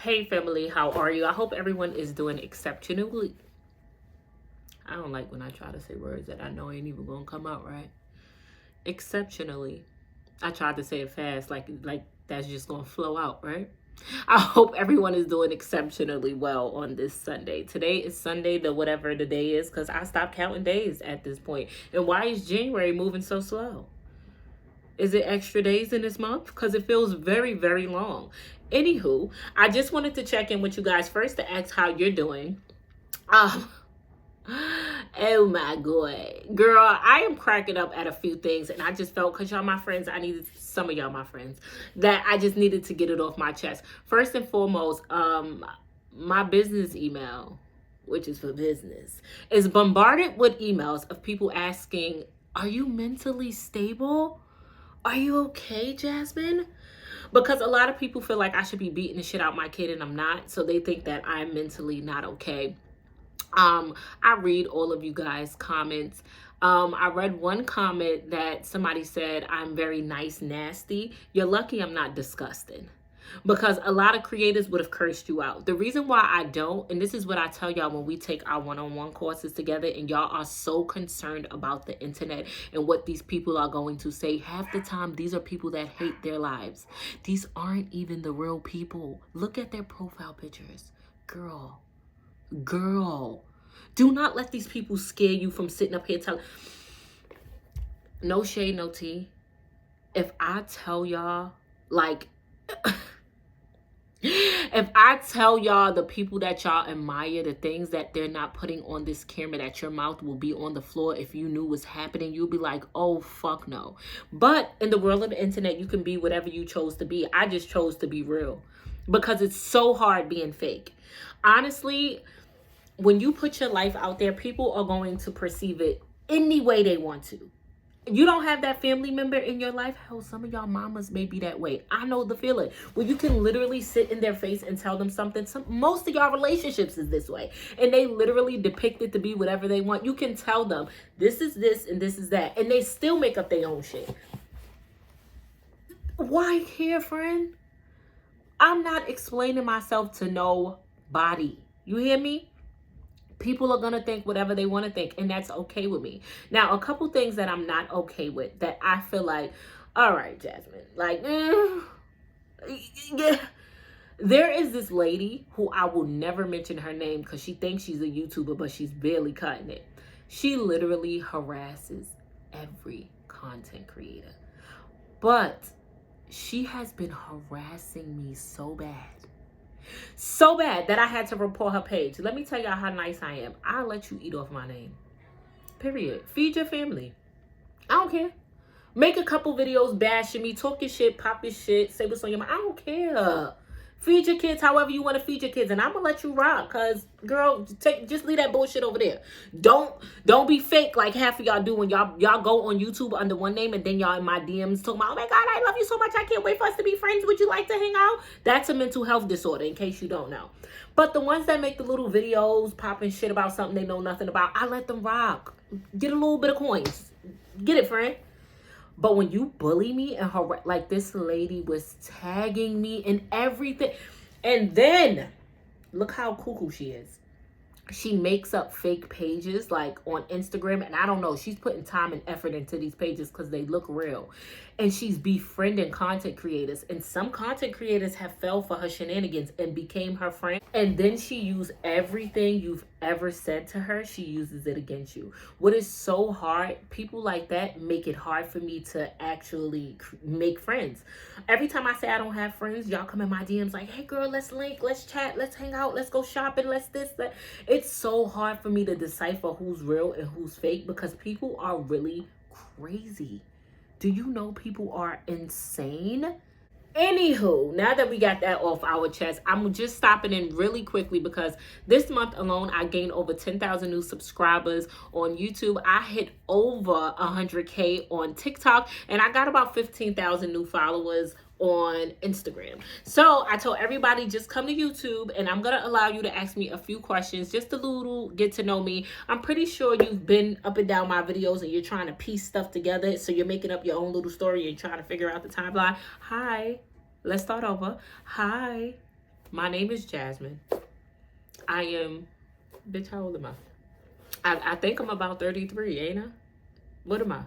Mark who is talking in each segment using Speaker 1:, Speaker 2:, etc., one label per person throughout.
Speaker 1: Hey family, how are you? I hope everyone is doing exceptionally. I don't like when I try to say words that I know ain't even gonna come out right. Exceptionally. I tried to say it fast, like that's just gonna flow out, right? I hope everyone is doing exceptionally well on this Sunday. Today is Sunday, the whatever the day is, because I stopped counting days at this point. And why is January moving so slow? Is it extra days in this month? Because it feels very, very long. Anywho, I just wanted to check in with you guys first to ask how you're doing. Oh my God. Girl, I am cracking up at a few things, and I just felt, because y'all my friends, I needed, some of y'all my friends, that I just needed to get it off my chest. First and foremost, my business email, which is for business, is bombarded with emails of people asking, are you mentally stable? Are you okay, Jasmine? Because a lot of people feel like I should be beating the shit out my kid, and I'm not. So they think that I'm mentally not okay. I read all of you guys' comments. I read one comment that somebody said, I'm very nice, nasty. You're lucky I'm not disgusting. Because a lot of creators would have cursed you out. The reason why I don't, and this is what I tell y'all when we take our one-on-one courses together, and y'all are so concerned about the internet and what these people are going to say. Half the time, these are people that hate their lives. These aren't even the real people. Look at their profile pictures. Girl. Do not let these people scare you from sitting up here telling. No shade, no tea. If I tell y'all, like... if I tell y'all the people that y'all admire, the things that they're not putting on this camera, that your mouth will be on the floor, if you knew what's happening, you'll be like, oh, fuck no. But in the world of the internet, you can be whatever you chose to be. I just chose to be real because it's so hard being fake. Honestly, when you put your life out there, people are going to perceive it any way they want to. You don't have that family member in your life. Hell, some of y'all mamas may be that way. I know the feeling. Where you can literally sit in their face and tell them something. Most of y'all relationships is this way. And they literally depict it to be whatever they want. You can tell them, this is this and this is that. And they still make up their own shit. Why care, friend? I'm not explaining myself to nobody. You hear me? People are going to think whatever they want to think, and that's okay with me. Now, a couple things that I'm not okay with that I feel like, all right, Jasmine, like, yeah. There is this lady who I will never mention her name because she thinks she's a YouTuber, but she's barely cutting it. She literally harasses every content creator. But she has been harassing me so bad. So bad that I had to report her page. Let me tell y'all how nice I am. I'll let you eat off my name. Period. Feed your family. I don't care. Make a couple videos bashing me, talk your shit, pop your shit, say what's on your mind. I don't care. Feed your kids however you want to feed your kids, and I'm gonna let you rock. Cause girl, just leave that bullshit over there. Don't be fake like half of y'all do when y'all go on YouTube under one name and then y'all in my DMs talking about, oh my God, I love you so much, I can't wait for us to be friends. Would you like to hang out? That's a mental health disorder, in case you don't know. But the ones that make the little videos popping shit about something they know nothing about, I let them rock. Get a little bit of coins. Get it, friend. But when you bully me and her, like this lady was tagging me and everything. And then, look how cuckoo she is. She makes up fake pages like on Instagram. And I don't know, she's putting time and effort into these pages because they look real. And she's befriending content creators. And some content creators have fell for her shenanigans and became her friend. And then she used everything you've ever said to her. She uses it against you. What is so hard, people like that make it hard for me to actually make friends. Every time I say I don't have friends, y'all come in my DMs like, hey girl, let's link, let's chat, let's hang out, let's go shopping, let's this, that. It's so hard for me to decipher who's real and who's fake because people are really crazy. Do you know people are insane? Anywho, now that we got that off our chest, I'm just stopping in really quickly because this month alone, I gained over 10,000 new subscribers on YouTube. I hit over 100K on TikTok, and I got about 15,000 new followers on Instagram. So I told everybody, just come to YouTube and I'm gonna allow you to ask me a few questions, just a little get to know me. I'm pretty sure you've been up and down my videos and you're trying to piece stuff together, so you're making up your own little story and trying to figure out the timeline. Hi, let's start over. Hi, My name is Jasmine. I am, bitch, how old am I? I think I'm about 33, ain't I? What am I?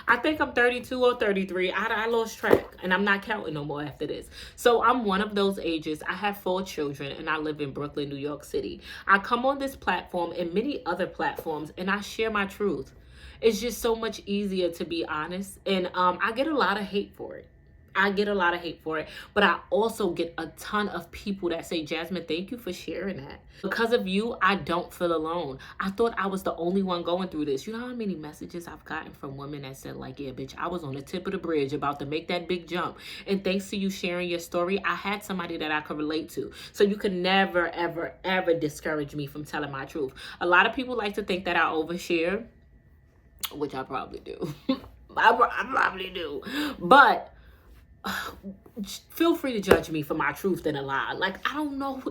Speaker 1: I think I'm 32 or 33. I lost track, and I'm not counting no more after this. So I'm one of those ages. I have 4 children, and I live in Brooklyn, New York City. I come on this platform and many other platforms, and I share my truth. It's just so much easier to be honest, and I get a lot of hate for it. I get a lot of hate for it, but I also get a ton of people that say, Jasmine, thank you for sharing that. Because of you, I don't feel alone. I thought I was the only one going through this. You know how many messages I've gotten from women that said, like, yeah, bitch, I was on the tip of the bridge about to make that big jump. And thanks to you sharing your story, I had somebody that I could relate to. So you could never, ever, ever discourage me from telling my truth. A lot of people like to think that I overshare, which I probably do. I probably do. But feel free to judge me for my truth and a lie. Like, I don't know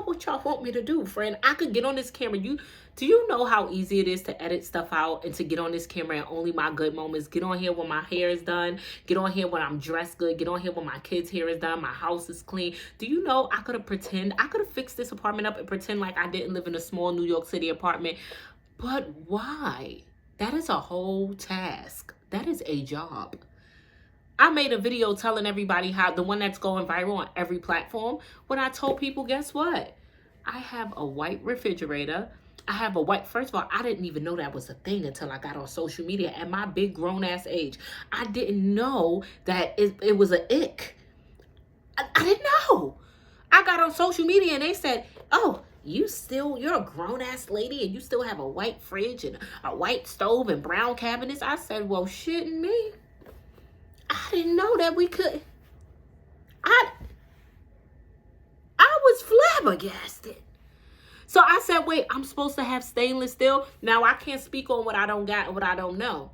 Speaker 1: what y'all want me to do, friend. I could get on this camera. Do you know how easy it is to edit stuff out and to get on this camera and only my good moments? Get on here when my hair is done. Get on here when I'm dressed good. Get on here when my kids' hair is done. My house is clean. Do you know I could have fixed this apartment up and pretend like I didn't live in a small New York City apartment. But why? That is a whole task. That is a job. I made a video telling everybody how the one that's going viral on every platform. When I told people, guess what? I have a white refrigerator. I have a white, first of all, I didn't even know that was a thing until I got on social media at my big grown ass age. I didn't know that it was an ick. I didn't know. I got on social media and they said, oh, you're a grown ass lady and you still have a white fridge and a white stove and brown cabinets. I said, well, shitting me. I didn't know that we could. I was flabbergasted. So I said, wait, I'm supposed to have stainless steel? Now, I can't speak on what I don't got and what I don't know.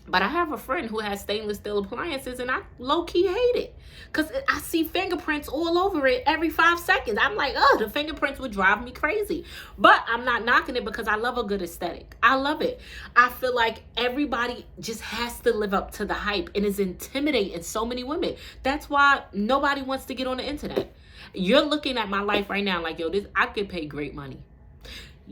Speaker 1: But I have a friend who has stainless steel appliances, and I low-key hate it. Because I see fingerprints all over it every 5 seconds. I'm like, oh, the fingerprints would drive me crazy. But I'm not knocking it because I love a good aesthetic. I love it. I feel like everybody just has to live up to the hype, and it's intimidating so many women. That's why nobody wants to get on the internet. You're looking at my life right now like, yo, I get paid great money.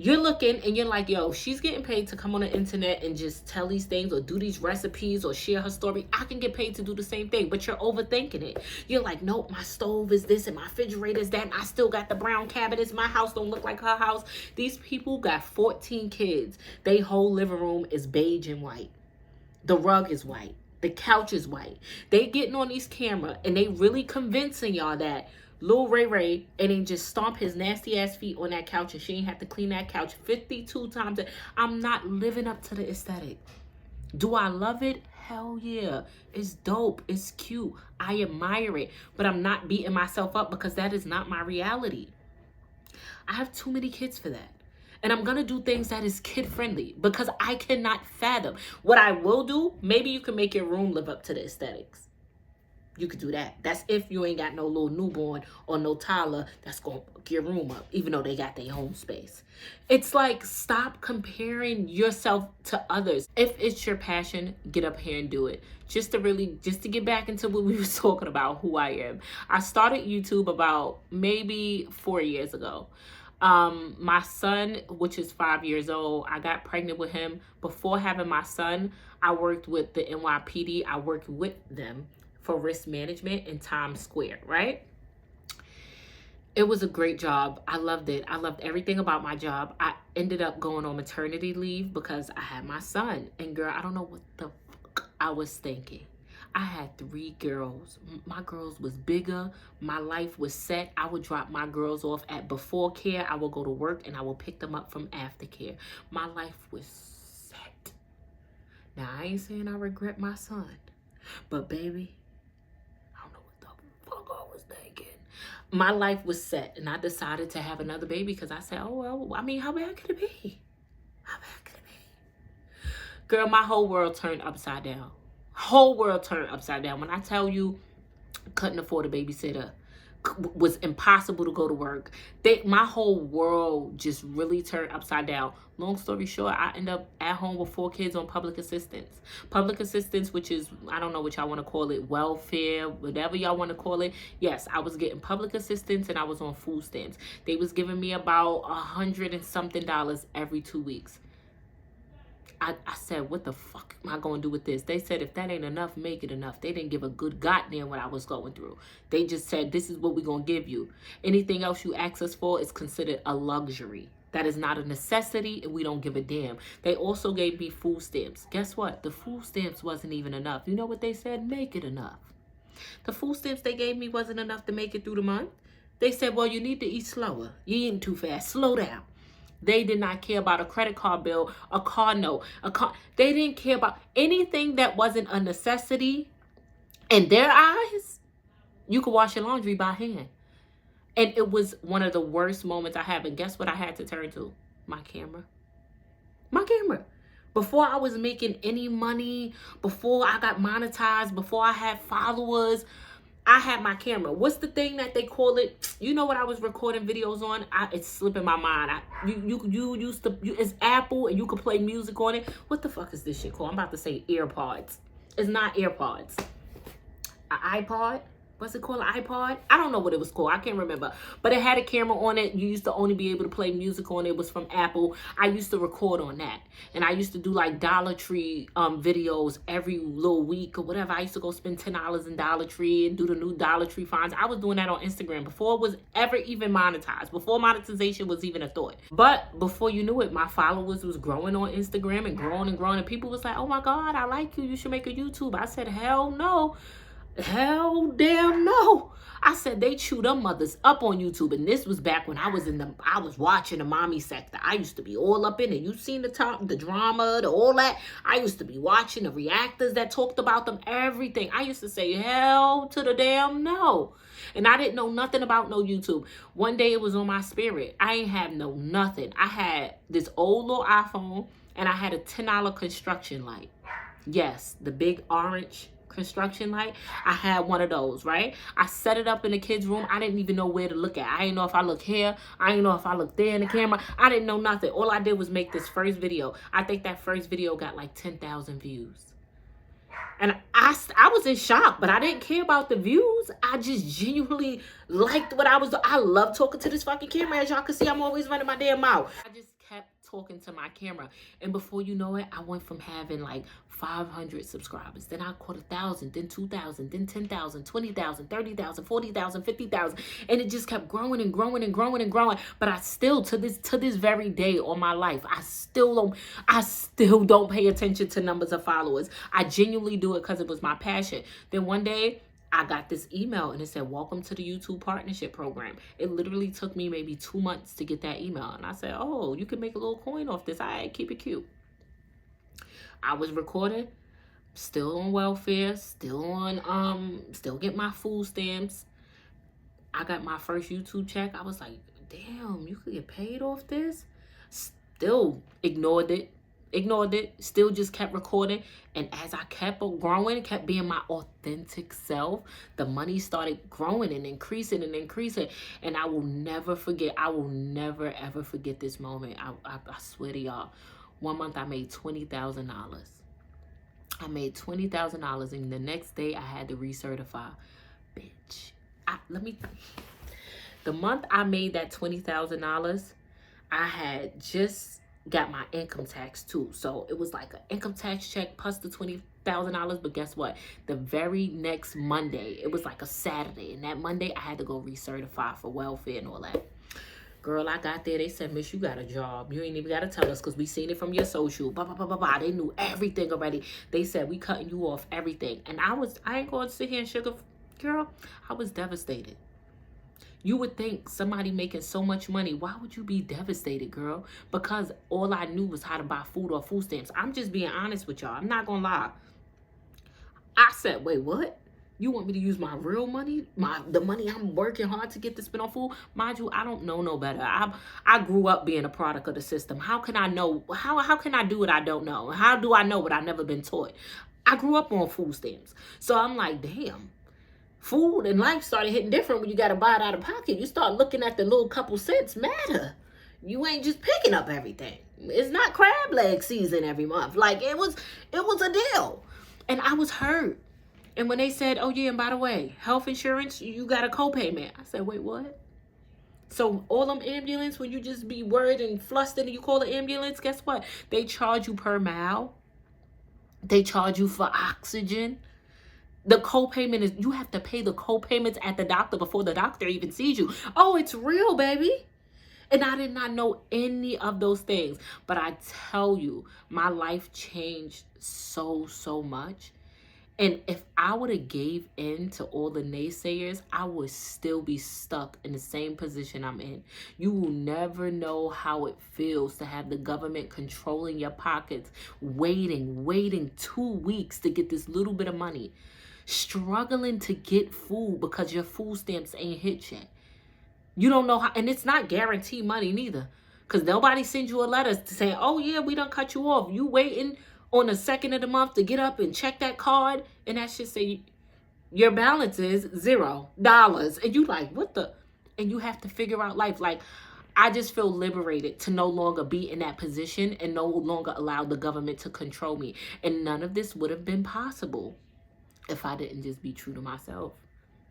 Speaker 1: You're looking and you're like, yo, she's getting paid to come on the internet and just tell these things or do these recipes or share her story. I can get paid to do the same thing, but you're overthinking it. You're like, nope, my stove is this and my refrigerator is that, and I still got the brown cabinets. My house don't look like her house. These people got 14 kids. They whole living room is beige and white. The rug is white. The couch is white. They getting on these camera and they really convincing y'all that Lil Ray ain't just stomp his nasty ass feet on that couch and she ain't have to clean that couch 52 times. I'm not living up to the aesthetic. Do I love it? Hell yeah. It's dope. It's cute. I admire it. But I'm not beating myself up because that is not my reality. I have too many kids for that. And I'm going to do things that is kid friendly because I cannot fathom. What I will do, maybe you can make your room live up to the aesthetics. You could do that. That's if you ain't got no little newborn or no toddler that's going to book your room up, even though they got their own space. It's like, stop comparing yourself to others. If it's your passion, get up here and do it. Just to get back into what we were talking about, who I am. I started YouTube about maybe 4 years ago. My son, which is 5 years old, I got pregnant with him. Before having my son, I worked with the NYPD. I worked with them for risk management in Times Square, right? It was a great job. I loved it. I loved everything about my job. I ended up going on maternity leave because I had my son. And girl, I don't know what the fuck I was thinking. I had 3 girls. My girls was bigger. My life was set. I would drop my girls off at before care. I would go to work and I would pick them up from after care. My life was set. Now, I ain't saying I regret my son, but baby, my life was set, and I decided to have another baby because I said, oh, well, I mean, how bad could it be? How bad could it be? Girl, my whole world turned upside down. Whole world turned upside down. When I tell you, couldn't afford a babysitter, was impossible to go to work. My whole world just really turned upside down. Long story short, I end up at home with 4 kids on public assistance. Public assistance, which is, I don't know what y'all want to call it, welfare, whatever y'all want to call it. Yes, I was getting public assistance and I was on food stamps. They was giving me about $100 and something every 2 weeks. I said, what the fuck am I going to do with this? They said, if that ain't enough, make it enough. They didn't give a good goddamn what I was going through. They just said, this is what we're going to give you. Anything else you ask us for is considered a luxury. That is not a necessity, and we don't give a damn. They also gave me food stamps. Guess what? The food stamps wasn't even enough. You know what they said? Make it enough. The food stamps they gave me wasn't enough to make it through the month. They said, well, you need to eat slower. You're eating too fast. Slow down. They did not care about a credit card bill, a car note, they didn't care about anything that wasn't a necessity. In their eyes, you could wash your laundry by hand. And it was one of the worst moments I had. And guess what I had to turn to? My camera. My camera. Before I was making any money, before I got monetized, before I had followers, I had my camera. What's the thing that they call it? You know what I was recording videos on? It's slipping my mind. You used to, it's Apple and you could play music on it. What the fuck is this shit called? I'm about to say AirPods. It's not AirPods. An iPod? What's it called? An iPod? I don't know what it was called. I can't remember. But it had a camera on it. You used to only be able to play music on it. It was from Apple. I used to record on that. And I used to do like Dollar Tree videos every little week or whatever. I used to go spend $10 in Dollar Tree and do the new Dollar Tree finds. I was doing that on Instagram before it was ever even monetized. Before monetization was even a thought. But before you knew it, my followers was growing on Instagram and growing and growing. And people was like, oh my God, I like you. You should make a YouTube. I said, hell no. Hell damn no. I said they chew them mothers up on YouTube. And this was back when I was watching the mommy sector. I used to be all up in it. You seen the drama, all that. I used to be watching the reactors that talked about them, everything. I used to say hell to the damn no. And I didn't know nothing about no YouTube. One day it was on my spirit. I ain't have no nothing. I had this old little iPhone and I had a $10 construction light. Yes, the big orange construction light. I had one of those, right? I set it up in the kids' room. I didn't even know where to look at. I didn't know if I look here. I didn't know if I look there in the camera. I didn't know nothing. All I did was make this first video. I think that first video got like 10,000 views. And I was in shock, but I didn't care about the views. I just genuinely liked what I was doing. I love talking to this fucking camera. As y'all can see, I'm always running my damn mouth. I just kept talking to my camera. And before you know it, I went from having like 500 subscribers. Then I caught 1,000, then 2,000, then 10,000, 20,000, 30,000, 40,000, 50,000. And it just kept growing and growing and growing and growing. But I still, to this very day on my life, I still don't pay attention to numbers of followers. I genuinely do it because it was my passion. Then one day, I got this email and it said, welcome to the YouTube partnership program. It literally took me maybe 2 months to get that email. And I said, oh, you can make a little coin off this. All right, keep it cute. I was recording, still on welfare, still get my food stamps. I got my first YouTube check. I was like, damn, you could get paid off this? Still ignored it, still just kept recording. And as I kept growing, kept being my authentic self, the money started growing and increasing and increasing. And I will never forget, I will never ever forget this moment. I swear to y'all. 1 month I made $20,000. I made $20,000 and the next day I had to recertify. Bitch. The month I made that $20,000, I had just got my income tax too. So it was like an income tax check plus the $20,000. But guess what? The very next Monday, it was like a Saturday. And that Monday I had to go recertify for welfare and all that. Girl, I got there. They said, miss, you got a job. You ain't even got to tell us because we seen it from your social. Blah, blah, blah, blah, blah. They knew everything already. They said, we cutting you off everything. And I ain't going to sit here and sugar. Girl, I was devastated. You would think somebody making so much money, why would you be devastated, girl? Because all I knew was how to buy food or food stamps. I'm just being honest with y'all. I'm not going to lie. I said, wait, what? You want me to use my real money? The money I'm working hard to get to spend on food? Mind you, I don't know no better. I grew up being a product of the system. How can I know? How can I do what I don't know? How do I know what I've never been taught? I grew up on food stamps. So I'm like, damn. Food and life started hitting different when you got to buy it out of pocket. You start looking at the little couple cents matter. You ain't just picking up everything. It's not crab leg season every month. Like it was a deal. And I was hurt. And when they said, oh yeah, and by the way, health insurance, you got a copayment. I said, wait, what? So all them ambulance, when you just be worried and flustered and you call the ambulance, guess what? They charge you per mile. They charge you for oxygen. The copayment is, you have to pay the copayments at the doctor before the doctor even sees you. Oh, it's real, baby. And I did not know any of those things. But I tell you, my life changed so much. And if I would have gave in to all the naysayers, I would still be stuck in the same position I'm in. You will never know how it feels to have the government controlling your pockets, waiting 2 weeks to get this little bit of money, struggling to get food because your food stamps ain't hit yet. You don't know how, and it's not guaranteed money neither, because nobody sends you a letter to say, oh yeah, we done cut you off. You waiting on the second of the month to get up and check that card, and that should say your balance is $0. And you like, what the? And you have to figure out life. Like, I just feel liberated to no longer be in that position and no longer allow the government to control me. And none of this would have been possible if I didn't just be true to myself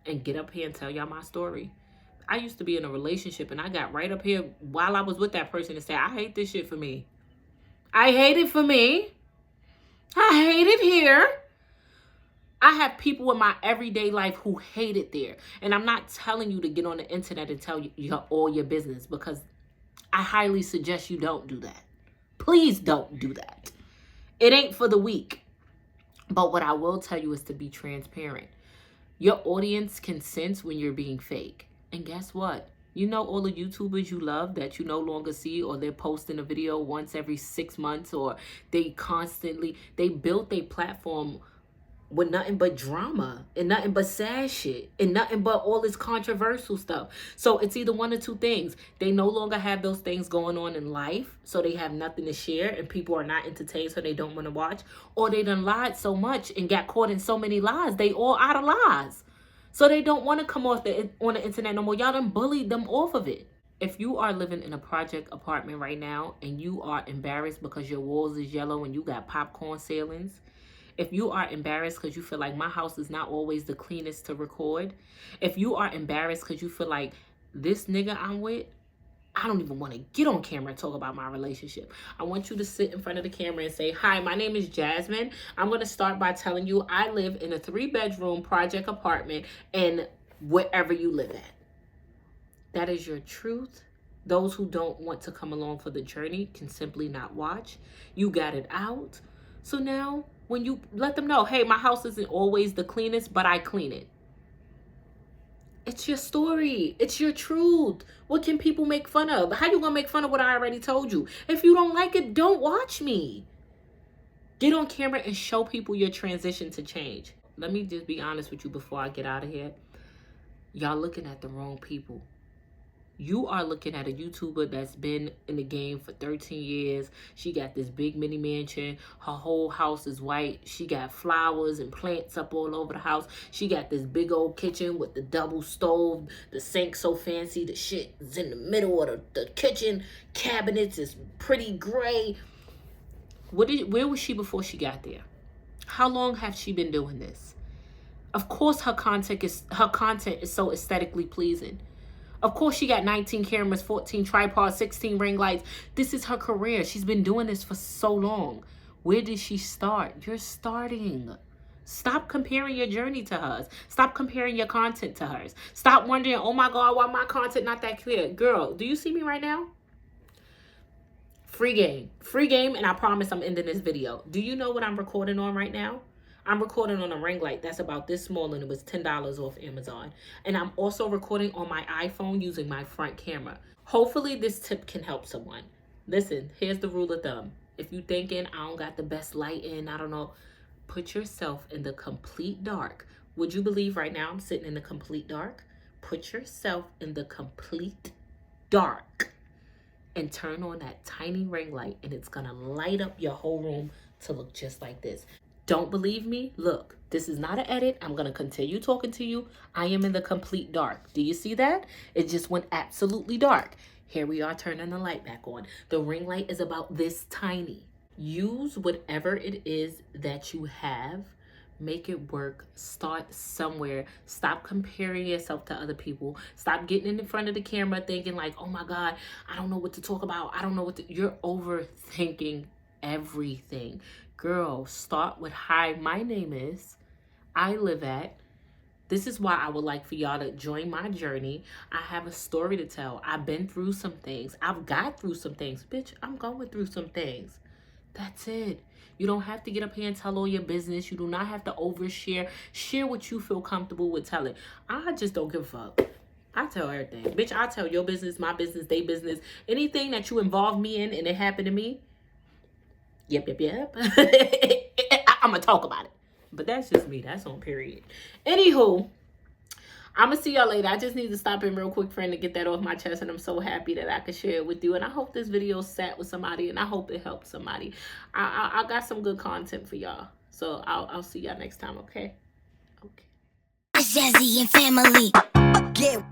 Speaker 1: and get up here and tell y'all my story. I used to be in a relationship and I got right up here while I was with that person and said, I hate this shit for me. I hate it for me. I hate it here. I have people in my everyday life who hate it there. And I'm not telling you to get on the internet and tell you all your business, because I highly suggest you don't do that. Please don't do that. It ain't for the weak. But what I will tell you is to be transparent. Your audience can sense when you're being fake. And guess what? You know all the YouTubers you love that you no longer see, or they're posting a video once every 6 months, or they built their platform with nothing but drama and nothing but sad shit and nothing but all this controversial stuff. So it's either one or two things. They no longer have those things going on in life, so they have nothing to share and people are not entertained, so they don't want to watch, or they done lied so much and got caught in so many lies, they all out of lies. So they don't want to come on the internet no more. Y'all done bullied them off of it. If you are living in a project apartment right now and you are embarrassed because your walls is yellow and you got popcorn ceilings, if you are embarrassed because you feel like my house is not always the cleanest to record, if you are embarrassed because you feel like this nigga I'm with, I don't even want to get on camera and talk about my relationship, I want you to sit in front of the camera and say, hi, my name is Jasmine. I'm going to start by telling you I live in a 3-bedroom project apartment and wherever you live at. That is your truth. Those who don't want to come along for the journey can simply not watch. You got it out. So now when you let them know, hey, my house isn't always the cleanest, but I clean it. It's your story. It's your truth. What can people make fun of? How you gonna make fun of what I already told you? If you don't like it, don't watch me. Get on camera and show people your transition to change. Let me just be honest with you before I get out of here. Y'all looking at the wrong people. You are looking at a YouTuber that's been in the game for 13 years. She got this big mini mansion. Her whole house is white. She got flowers and plants up all over the house. She got this big old kitchen with the double stove. The sink so fancy. The shit is in the middle of the kitchen. Cabinets is pretty gray. Where was she before she got there? How long have she been doing this? Of course her content is so aesthetically pleasing. Of course, she got 19 cameras, 14 tripods, 16 ring lights. This is her career. She's been doing this for so long. Where did she start? You're starting. Stop comparing your journey to hers. Stop comparing your content to hers. Stop wondering, oh my God, why my content not that clear? Girl, do you see me right now? Free game. Free game, and I promise I'm ending this video. Do you know what I'm recording on right now? I'm recording on a ring light that's about this small, and it was $10 off Amazon. And I'm also recording on my iPhone using my front camera. Hopefully this tip can help someone. Listen, here's the rule of thumb. If you thinking I don't got the best lighting, I don't know, put yourself in the complete dark. Would you believe right now I'm sitting in the complete dark? Put yourself in the complete dark and turn on that tiny ring light, and it's gonna light up your whole room to look just like this. Don't believe me? Look, this is not an edit. I'm going to continue talking to you. I am in the complete dark. Do you see that? It just went absolutely dark. Here we are turning the light back on. The ring light is about this tiny. Use whatever it is that you have. Make it work. Start somewhere. Stop comparing yourself to other people. Stop getting in front of the camera thinking like, oh my God, I don't know what to talk about. I don't know what to... You're overthinking everything. Girl, start with, hi, my name is, I live at. This is why I would like for y'all to join my journey. I have a story to tell. I've been through some things. I've got through some things. Bitch, I'm going through some things. That's it. You don't have to get up here and tell all your business. You do not have to overshare. Share what you feel comfortable with telling. I just don't give a fuck. I tell everything. Bitch, I tell your business, my business, they business. Anything that you involve me in and it happened to me, yep. I'm going to talk about it. But that's just me. That's on period. Anywho, I'm going to see y'all later. I just need to stop in real quick, friend, to get that off my chest. And I'm so happy that I could share it with you. And I hope this video sat with somebody. And I hope it helped somebody. I got some good content for y'all. So I'll see y'all next time, okay? Okay.
Speaker 2: Jazzy and family. Get